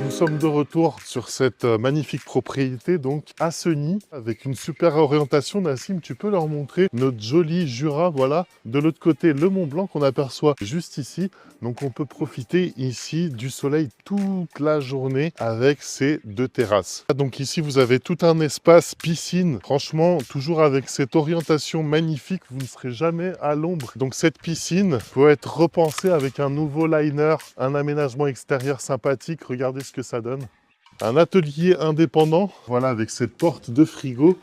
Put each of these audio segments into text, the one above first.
Nous sommes de retour sur cette magnifique propriété, donc à Senny, avec une super orientation. Nassim, tu peux leur montrer notre joli Jura, voilà. De l'autre côté, le Mont Blanc qu'on aperçoit juste ici. Donc on peut profiter ici du soleil toute la journée avec ces deux terrasses. Donc ici, vous avez tout un espace piscine. Franchement, toujours avec cette orientation magnifique, vous ne serez jamais à l'ombre. Donc cette piscine peut être repensée avec un nouveau liner, un aménagement extérieur sympathique. Regardez ce que ça donne. Un atelier indépendant, voilà, avec cette porte de frigo.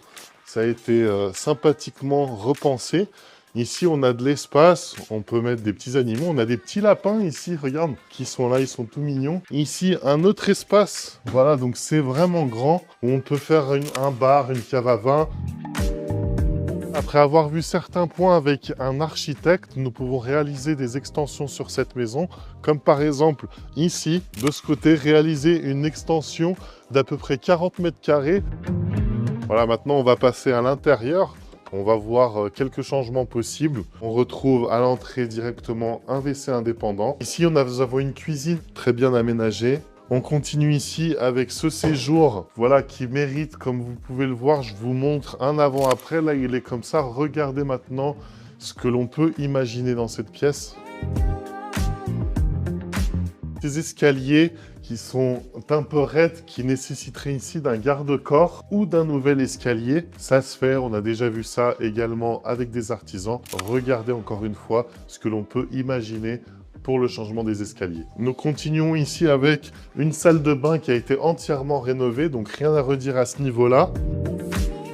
Ça a été sympathiquement repensé. Ici, on a de l'espace, on peut mettre des petits animaux. On a des petits lapins ici, regarde, qui sont là, ils sont tout mignons. Ici, un autre espace, voilà, donc c'est vraiment grand, où on peut faire un bar, une cave à vin. Après avoir vu certains points avec un architecte, nous pouvons réaliser des extensions sur cette maison, comme par exemple ici, de ce côté, réaliser une extension d'à peu près 40 mètres carrés. Voilà, maintenant on va passer à l'intérieur. On va voir quelques changements possibles. On retrouve à l'entrée directement un WC indépendant. Ici, nous avons une cuisine très bien aménagée. On continue ici avec ce séjour, voilà, qui mérite, comme vous pouvez le voir, je vous montre un avant-après. Là, il est comme ça. Regardez maintenant ce que l'on peut imaginer dans cette pièce. Ces escaliers qui sont un peu raides, qui nécessiteraient ici d'un garde-corps ou d'un nouvel escalier. Ça se fait, on a déjà vu ça également avec des artisans. Regardez encore une fois ce que l'on peut imaginer pour le changement des escaliers. Nous continuons ici avec une salle de bain qui a été entièrement rénovée, donc rien à redire à ce niveau-là.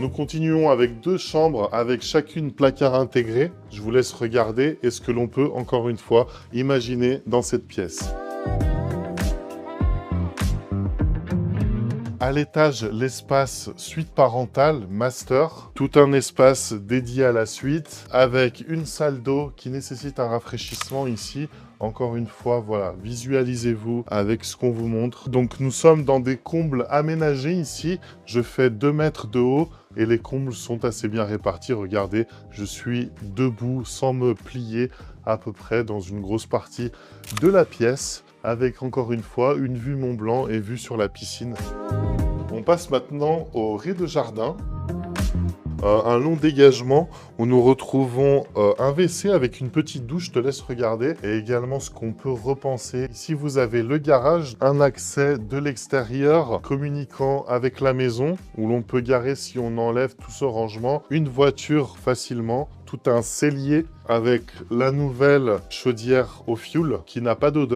Nous continuons avec deux chambres avec chacune placard intégré. Je vous laisse regarder et ce que l'on peut encore une fois imaginer dans cette pièce. À l'étage, l'espace suite parentale, master. Tout un espace dédié à la suite avec une salle d'eau qui nécessite un rafraîchissement ici. Encore une fois, voilà, visualisez-vous avec ce qu'on vous montre. Donc nous sommes dans des combles aménagés ici. Je fais 2 mètres de haut et les combles sont assez bien répartis. Regardez, je suis debout sans me plier à peu près dans une grosse partie de la pièce, avec encore une fois une vue Mont Blanc et vue sur la piscine. On passe maintenant au rez-de-jardin. Un long dégagement où nous retrouvons un WC avec une petite douche, je te laisse regarder, et également ce qu'on peut repenser. Ici, vous avez le garage, un accès de l'extérieur communiquant avec la maison, où l'on peut garer, si on enlève tout ce rangement, une voiture facilement, tout un cellier avec la nouvelle chaudière au fioul qui n'a pas d'odeur.